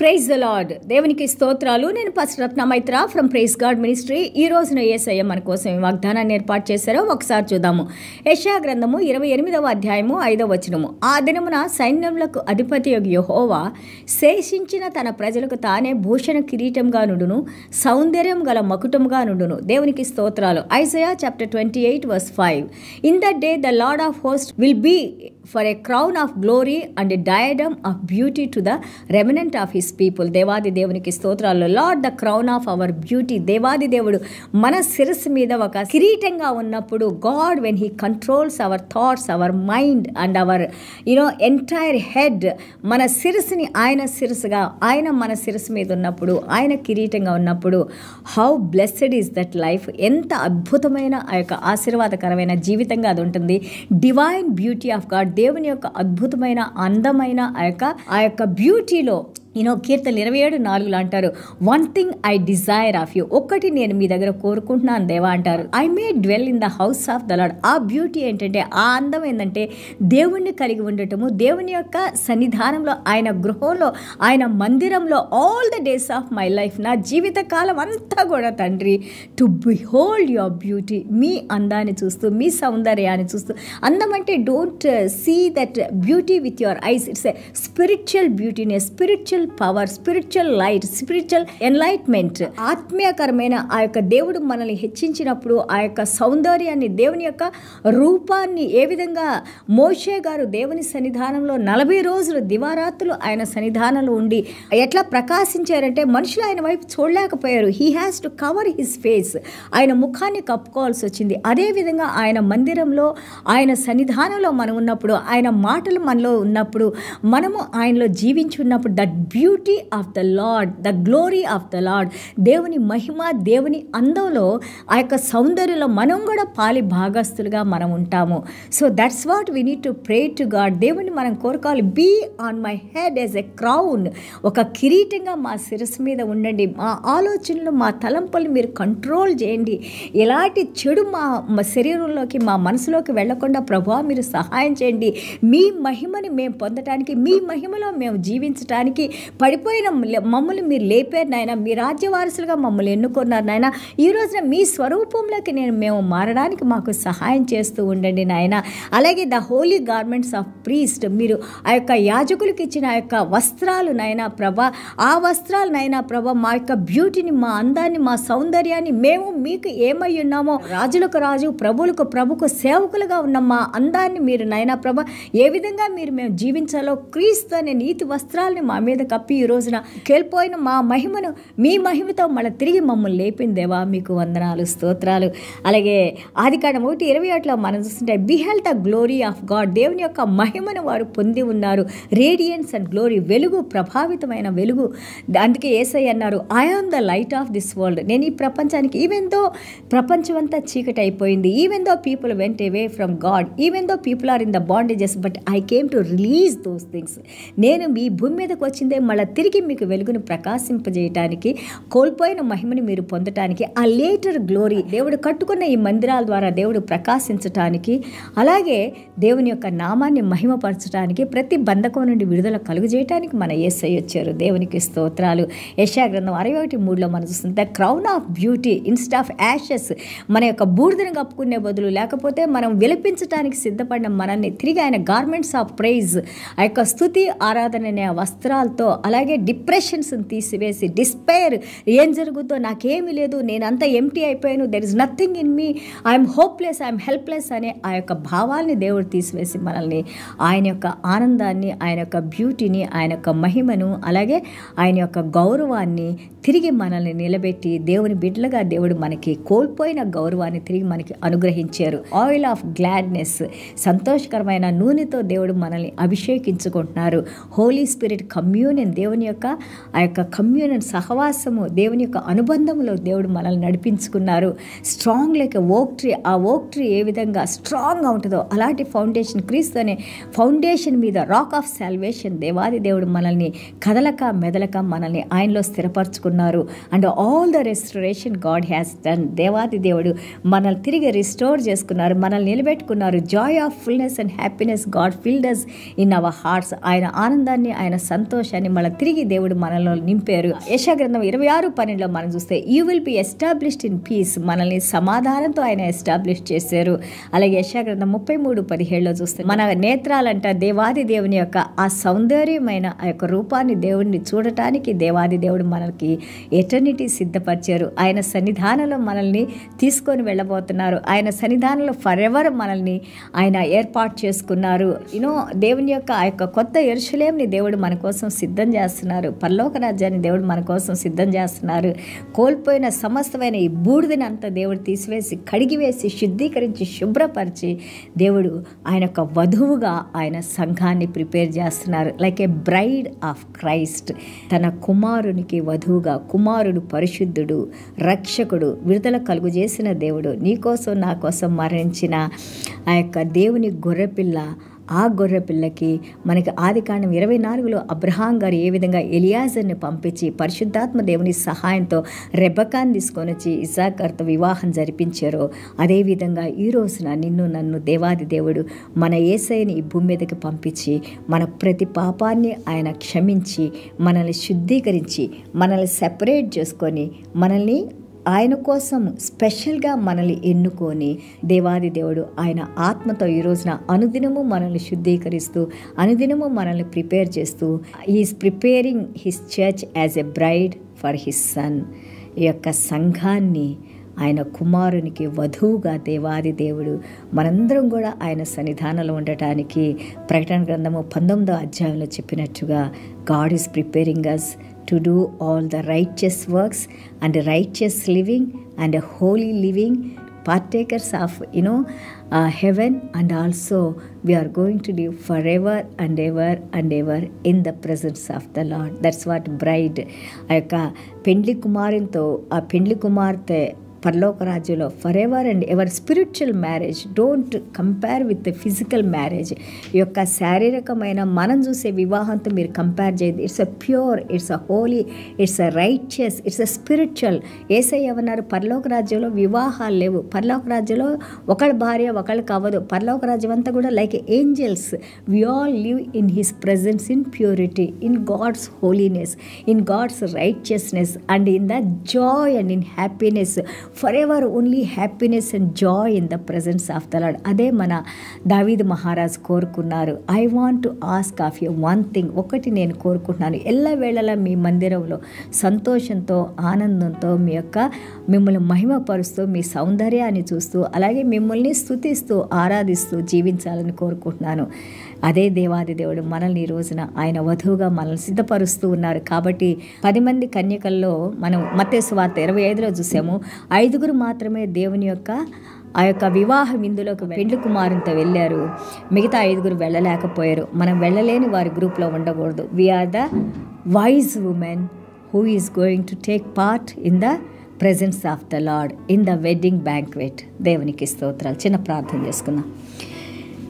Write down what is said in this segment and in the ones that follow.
Praise the lord. దేవునికి స్తోత్రాలు. నేను pastor Ratna Maitra from Praise God Ministry. ఈ రోజున యేసయ్య మన కోసం ఈ వాగ్దానాన్ని ఏర్పాటు చేశారో ఒకసారి చూద్దాము. యెషయా గ్రంథము 28వ అధ్యాయము 5వ వచనము. ఆ దినమున సైన్యములకు అధిపతి యెహోవా శేషించిన తన ప్రజలకు తానే భూషణ కిరీటంగా నుండును, సౌందర్యం గల మకుటముగా నుండును. దేవునికి స్తోత్రాలు. Isaiah chapter 28 verse 5. In that day the Lord of hosts will be for a crown of glory and a diadem of beauty to the remnant of his people. దేవాది దేవునికి స్తోత్రాలు. Lord the crown of our beauty. దేవాది దేవుడు మన శిరస్సు మీద ఒక కిరీటంగా ఉన్నప్పుడు, God when he controls our thoughts, our mind and our entire head, మన శిరస్సుని ఆయన శిరస్సుగా, ఆయన మన శిరస్సు మీద ఉన్నప్పుడు, ఆయన కిరీటంగా ఉన్నప్పుడు, how blessed is that life. ఎంత అద్భుతమైన ఆ యొక్క ఆశీర్వాదకరమైన జీవితంగా అది ఉంటుంది. డివైన్ బ్యూటీ ఆఫ్ గాడ్, దేవుని యొక్క అద్భుతమైన అందమైన ఆ యొక్క బ్యూటీలో కీర్తన 27:4 అంటారు, one thing I desire of you. ఒక్కటి నేను మీ దగ్గర కోరుకుంటున్నాను దేవా అంటారు. I may dwell in the house of the lord. ఆ బ్యూటీ ఏంటంటే, ఆ అందం ఏంటంటే దేవుణ్ణి కలిగి ఉండటము, దేవుని యొక్క సన్నిధానంలో, ఆయన గృహంలో, ఆయన మందిరంలో all the days of my life, నా జీవిత కాలం అంతా కూడా తండ్రి, టు బిహోల్డ్ యువర్ బ్యూటీ. మీ అందాన్ని చూస్తూ, మీ సౌందర్యాన్ని చూస్తూ. అందం అంటే don't see that beauty with your eyes. It's a spiritual beautiness, spiritual power, spiritual light, spiritual enlightenment. ఆత్మీయకరమైన ఆ యొక్క దేవుడు మనల్ని హెచ్చించినప్పుడు ఆ యొక్క సౌందర్యాన్ని, దేవుని యొక్క రూపాన్ని ఏ విధంగా మోషే గారు దేవుని సన్నిధానంలో 40 రోజులు దివారాత్రులు ఆయన సన్నిధానంలో ఉండి ఎట్లా ప్రకాశించారంటే మనుషులు ఆయన వైపు చూడలేకపోయారు. He has to cover his face. ఆయన ముఖాన్ని కప్పుకోవాల్సి వచ్చింది. అదేవిధంగా ఆయన మందిరంలో, ఆయన సన్నిధానంలో మనం ఉన్నప్పుడు, ఆయన మాటలు మనలో ఉన్నప్పుడు, మనము ఆయనలో జీవించి ఉన్నప్పుడు, that beauty of the lord, the glory of the lord, దేవుని మహిమ, దేవుని అందంలో, ఆ యొక్క సౌందర్యంలో మనం కూడా పాలి భాగస్తులుగా మనం ఉంటాము. So that's what we need to pray to God. దేవుని మనం కోరుకోవాలి. Be on my head as a crown. ఒక కిరీటంగా మా శిరస్సు మీద ఉండండి. మా ఆలోచనలు, మా తలంపులు మీరు కంట్రోల్ చేయండి. ఎలాంటి చెడు మా శరీరంలోకి, మా మనసులోకి వెళ్లకుండా ప్రభువా మీరు సహాయం చేయండి. మీ మహిమని మేము పొందటానికి, మీ మహిమలో మేము జీవించటానికి, పడిపోయిన మమ్మల్ని మీరు లేపారు నాయన. మీ రాజ్య వారసులుగా మమ్మల్ని ఎన్నుకున్నారు నాయన. ఈ రోజున మీ స్వరూపంలోకి మేము మారడానికి మాకు సహాయం చేస్తూ ఉండండి నాయన. అలాగే the holy garments of priest, మీరు ఆ యొక్క యాజకులకు ఇచ్చిన ఆ యొక్క వస్త్రాలు నాయన ప్రభా, ఆ వస్త్రాలు నాయన ప్రభా, మా యొక్క బ్యూటీని, మా అందాన్ని, మా సౌందర్యాన్ని, మేము మీకు ఏమై ఉన్నామో, రాజులకు రాజు, ప్రభులకు ప్రభుకు సేవకులుగా ఉన్న మా అందాన్ని మీరు నాయన ప్రభా, ఏ విధంగా మేము జీవించాలో క్రీస్తు అనే నీతి వస్త్రాలని మా మీద కప్పి ఈ రోజున కేల్పోయిన మా మహిమను మీ మహిమతో మళ్ళీ తిరిగి మమ్మల్ని లేపిందేవా, మీకు వందనాలు, స్తోత్రాలు. అలాగే ఆదికాండం 1:28 మనం చూస్తుంటే, beheld the glory of God. దేవుని యొక్క మహిమను వారు పొంది ఉన్నారు. రేడియన్స్ అండ్ గ్లోరీ, వెలుగు, ప్రభావితమైన వెలుగు. అందుకే యేసయ్య అన్నారు, I am the light of this world. నేను ఈ ప్రపంచానికి, ఈవెన్ దో ప్రపంచం అంతా చీకటి అయిపోయింది, even though people went away from God, even though people are in the bondages, but I came to release those things. నేను మీ భూమి మీదకి వచ్చిందే మళ్ళీ తిరిగి మీకు వెలుగును ప్రకాశింపజేయటానికి, కోల్పోయిన మహిమని మీరు పొందటానికి, ఆ లేటర్ గ్లోరీ, దేవుడు కట్టుకున్న ఈ మందిరాల ద్వారా దేవుడు ప్రకాశించటానికి, అలాగే దేవుని యొక్క నామాన్ని మహిమపరచడానికి, ప్రతి బంధకం నుండి విడుదల కలుగజేయటానికి మన యేసయ్య వచ్చారు. దేవునికి స్తోత్రాలు. యెషయా గ్రంథం 61:3 మనం చూస్తుంది, the crown of beauty instead of Ashes. మన యొక్క బూడిదను కప్పుకునే బదులు, లేకపోతే మనం విలపించడానికి సిద్ధపడిన మనల్ని తిరిగి ఆయన గార్మెంట్స్ ఆఫ్ ప్రైజ్, ఆ యొక్క స్తుతి ఆరాధన అనే వస్త్రాలతో, అలాగే డిప్రెషన్స్ని తీసివేసి, డిస్పైర్, ఏం జరుగుతుందో నాకేమీ లేదు, నేనంతా ఎంటీ అయిపోయాను, there is nothing in me, I'm hopeless, I'm helpless అనే ఆ యొక్క భావాల్ని దేవుడు తీసివేసి మనల్ని ఆయన యొక్క ఆనందాన్ని, ఆయన యొక్క బ్యూటీని, ఆయన యొక్క మహిమను, అలాగే ఆయన యొక్క గౌరవాన్ని తిరిగి మనల్ని నిలబెట్టి, దేవుని బిడ్డలుగా దేవుడు మనకి కోల్పోయిన గౌరవాన్ని తిరిగి మనకి అనుగ్రహించారు. ఆయిల్ ఆఫ్ గ్లాడ్నెస్, సంతోషకరమైన నూనెతో దేవుడు మనల్ని అభిషేకించుకుంటున్నారు. హోలీ స్పిరిట్ కమ్యూనియన్, దేవుని యొక్క ఆ యొక్క కమ్యూనియన్ సహవాసము, దేవుని యొక్క అనుబంధంలో దేవుడు మనల్ని నడిపించుకున్నారు. స్ట్రాంగ్ లైక్ ఓక్ ట్రీ. ఆ ఓక్ ట్రీ ఏ విధంగా స్ట్రాంగ్గా ఉంటుందో అలాంటి ఫౌండేషన్, క్రీస్తు అనే ఫౌండేషన్ మీద, రాక్ ఆఫ్ సాల్వేషన్, దేవాది దేవుడు మనల్ని కదలక మెదలక మనల్ని ఆయనలో స్థిరపరచుకున్నారు. And all the restoration God has done. దేవాది దేవుడు మనల్ని తిరిగి రిస్టోర్ చేసుకున్నారు, మనల్ని నిలబెట్టుకున్నారు. Joy of fullness and happiness God filled us in our hearts. ఆయన ఆనందాన్ని, ఆయన సంతోషాన్ని సామర్థ్యాన్ని మళ్ళీ తిరిగి దేవుడు మనలో నింపారు. యెషయా గ్రంథం 26:12 మనం చూస్తే you will be established in peace, మనల్ని సమాధానంతో ఆయన ఎస్టాబ్లిష్ చేశారు. అలాగే యెషయా గ్రంథం 33:17 చూస్తే మన నేత్రాలంట దేవాది దేవుని యొక్క ఆ సౌందర్యమైన ఆ యొక్క రూపాన్ని దేవుడిని చూడటానికి దేవాది దేవుడు మనకి ఎటర్నిటీ సిద్ధపరిచారు. ఆయన సన్నిధానంలో మనల్ని తీసుకొని వెళ్ళబోతున్నారు. ఆయన సన్నిధానంలో ఫరెవర్ మనల్ని ఆయన ఏర్పాటు చేసుకున్నారు. దేవుని యొక్క ఆ యొక్క కొత్త యెరూషలేముని దేవుడు మన కోసం సిద్ధం చేస్తున్నారు. పరలోక రాజ్యాన్ని దేవుడు మన కోసం సిద్ధం చేస్తున్నారు. కోల్పోయిన సమస్తమైన ఈ బూడిదని అంతా దేవుడు తీసివేసి కడిగివేసి శుద్ధీకరించి శుభ్రపరిచి దేవుడు ఆయన యొక్క వధువుగా ఆయన సంఘాన్ని ప్రిపేర్ చేస్తున్నారు. Like A braid of Christ. తన కుమారునికి వధువుగా, కుమారుడు పరిశుద్ధుడు, రక్షకుడు, విడుదల కలుగు చేసిన దేవుడు, నీకోసం నా కోసం మరణించిన ఆ యొక్క దేవుని గొర్రెపిల్ల. ఆ గొర్రెపిల్లకి మనకి ఆదికాండం 24లో అబ్రహాం గారు ఏ విధంగా ఎలియాజర్ని పంపించి పరిశుద్ధాత్మ దేవుని సహాయంతో రెబెకాని తీసుకొని వచ్చి ఇస్సాకు గారితో వివాహం జరిపించారో అదేవిధంగా ఈ రోజున నిన్ను నన్ను దేవాది దేవుడు మన యేసయ్యని ఈ భూమి మీదకి పంపించి మన ప్రతి పాపాన్ని ఆయన క్షమించి మనల్ని శుద్ధీకరించి మనల్ని సెపరేట్ చేసుకొని మనల్ని ఆయన కోసం స్పెషల్గా మనల్ని ఎన్నుకొని దేవాది దేవుడు ఆయన ఆత్మతో ఈ రోజున అనుదినము మనల్ని శుద్ధీకరిస్తూ అనుదినము మనల్ని ప్రిపేర్ చేస్తూ he is preparing his church as a bride for his son. ఈ యొక్క సంఘాన్ని ఆయన కుమారునికి వధువుగా దేవాది దేవుడు మనందరం కూడా ఆయన సన్నిధానంలో ఉండటానికి ప్రకటన గ్రంథము 19వ అధ్యాయంలో చెప్పినట్టుగా God is preparing us to do all the righteous works and righteous living and holy living, partakers of heaven, and also we are going to live forever and ever and ever in the presence of the Lord. That's what bride. ఆ యొక్క పెండ్లి కుమారునితో ఆ పెండ్లి కుమార్తె పరలోక రాజ్యంలో for ever and ever. Spiritual marriage don't compare with physical marriage. ఈ యొక్క శారీరకమైన మనం చూసే వివాహంతో మీరు కంపేర్ చేయదు. It's a pure, it's a holy, it's a righteous, it's a spiritual. Yesayya ఏమన్నారు? పరలోక రాజ్యంలో వివాహాలు లేవు. పరలోక రాజ్యంలో ఒకళ్ళ భార్య ఒకళ్ళకి అవ్వదు. పరలోక రాజ్యం అంతా కూడా like angels. We all live in his presence in purity, in God's holiness, in God's righteousness and in the joy and in happiness. Forever only happiness and joy in the presence of the Lord. అదే మన దావీదు మహారాజు కోరుకున్నారు. I want to ask of you one thing. ఒకటి నేను కోరుకుంటున్నాను, ఎల్లవేళలా మీ మందిరంలో సంతోషంతో ఆనందంతో మీ యొక్క మిమ్మల్ని మహిమపరుస్తూ మీ సౌందర్యాన్ని చూస్తూ అలాగే మిమ్మల్ని స్తుతిస్తూ ఆరాధిస్తూ జీవించాలని కోరుకుంటున్నాను. అదే దేవాది దేవుడు మనల్ని ఈ రోజున ఆయన వధువుగా మనల్ని సిద్ధపరుస్తూ ఉన్నారు. కాబట్టి 10 మంది కన్యకల్లో మనం మత్తయి సువార్త 25లో చూసాము. 5 మాత్రమే దేవుని యొక్క ఆ యొక్క వివాహ విందులోకి పెండ్లి కుమారునితో వెళ్ళారు. మిగతా 5 వెళ్ళలేకపోయారు. మనం వెళ్ళలేని వారి గ్రూప్లో ఉండకూడదు. We are the wise women who is going to take part in the presence of the Lord in the wedding banquet. దేవునికి స్తోత్రాలు. చిన్న ప్రార్థన చేసుకుందాం.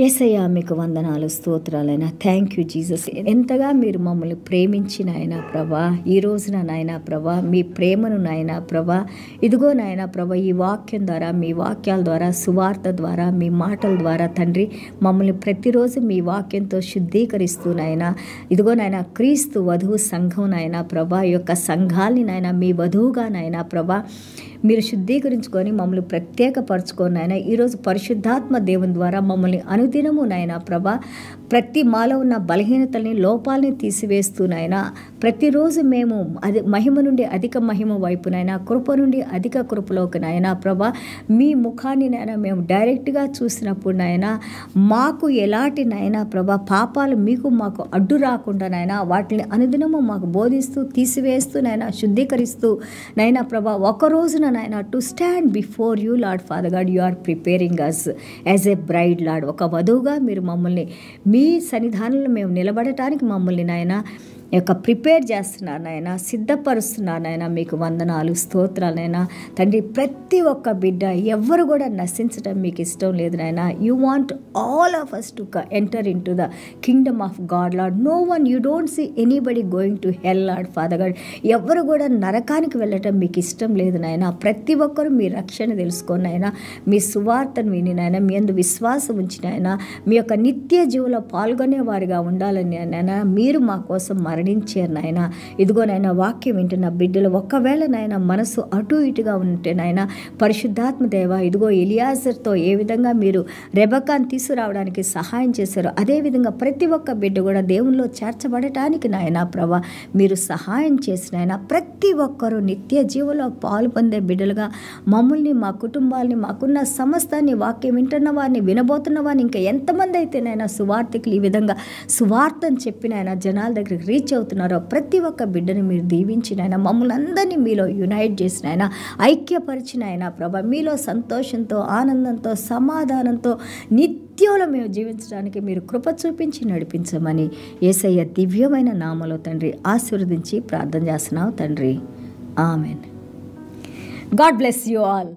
యేసయ్యా మీకు వందనాలు, స్తోత్రాలైనా. Thank you Jesus. ఎంతగా మీరు మమ్మల్ని ప్రేమించిన ఆయన ప్రభా, ఈ రోజున నాయన ప్రభా మీ ప్రేమను నాయన ప్రభా ఇదిగో నాయన ప్రభా ఈ వాక్యం ద్వారా మీ వాక్యాల ద్వారా సువార్త ద్వారా మీ మాటల ద్వారా తండ్రి మమ్మల్ని ప్రతిరోజు మీ వాక్యంతో శుద్ధీకరిస్తూ నాయన ఇదిగో నాయన క్రీస్తు వధువు సంఘం నాయన ప్రభా ఈ యొక్క సంఘాల్ని నాయన మీ వధువుగా నాయన ప్రభా మీరు శుద్ధీకరించుకొని మమ్మల్ని ప్రత్యేకపరచుకొని నాయన ఈరోజు పరిశుద్ధాత్మ దేవుని ద్వారా మమ్మల్ని అనుదినము నాయన ప్రభా ప్రతి మాలో ఉన్న బలహీనతల్ని లోపాలని తీసివేస్తూ నాయన ప్రతిరోజు మేము మహిమ నుండి అధిక మహిమ వైపునైనా కృప నుండి అధిక కృపలోకి నాయన ప్రభా మీ ముఖాన్ని నాయన మేము డైరెక్ట్గా చూసినప్పుడు నాయన మాకు ఎలాంటి నాయన ప్రభా పాపాలు మీకు మాకు అడ్డు రాకుండా నాయన వాటిని అనుదినము మాకు బోధిస్తూ తీసివేస్తూ నాయన శుద్ధీకరిస్తూ నాయన ప్రభా ఒక రోజున నాయన to stand before you Lord Father God you are preparing us as a bride Lord. ఒక వధువుగా మీరు మమ్మల్ని మీ సన్నిధానంలో మేము నిలబడటానికి మమ్మల్ని నాయన యొక్క ప్రిపేర్ చేస్తున్నారు నాయన, సిద్ధపరుస్తున్నారు నాయన. మీకు వందనాలు, స్తోత్రాలైనా తండ్రి. ప్రతి ఒక్క బిడ్డ ఎవ్వరు కూడా నశించడం మీకు ఇష్టం లేదు నాయన. You want all of us to enter in to the kingdom of God Lord. No one, you don't see anybody going to hell Lord Father God. ఎవరు కూడా నరకానికి వెళ్ళటం మీకు ఇష్టం లేదు నాయన. ప్రతి ఒక్కరు మీ రక్షణ తెలుసుకొని నాయన, మీ సువార్తను విని నాయన, మీ అందు విశ్వాసం ఉంచిన నాయన, మీ యొక్క నిత్య జీవులో పాల్గొనేవారిగా ఉండాలని నాయన మీరు మా కోసం మరణించారు నాయన. ఇదిగో నాయన వాక్యం వింటున్న బిడ్డలు ఒకవేళ నాయన మనసు అటు ఇటుగా ఉంటే నాయన పరిశుద్ధాత్మ దేవ ఇదిగో ఎలియాజర్తో ఏ విధంగా మీరు రెబెక్కాను తీసుకురావడానికి సహాయం చేశారో అదేవిధంగా ప్రతి ఒక్క బిడ్డ కూడా దేవునిలో చేర్చబడటానికి నాయన ప్రభా మీరు సహాయం చేసిన ఆయన ప్రతి ఒక్కరూ నిత్య జీవులో పాలు పొందే బిడ్డలుగా మమ్మల్ని మా కుటుంబాలని మాకున్న సమస్తాన్ని వాక్యం వింటున్న వారిని వినబోతున్న వారిని ఇంకా ఎంతమంది అయితే నాయన సువార్థికులు ఈ విధంగా సువార్తను చెప్పిన ఆయన జనాల దగ్గరికి రీచ్ అవుతున్నారో ప్రతి ఒక్క బిడ్డని మీరు దీవించిన ఆయన మమ్మల్ని అందరినీ మీలో యునైట్ చేసిన ఆయన ఐక్యపరిచిన ఆయన ప్రభా మీలో సంతోషంతో ఆనందంతో సమాధానంతో నిత్యంలో మేము జీవించడానికి మీరు కృప చూపించి నడిపించమని యేసయ్య దివ్యమైన నామలో తండ్రి ఆశీర్వదించి ప్రార్థన చేస్తున్నావు తండ్రి. Amen. God bless you all.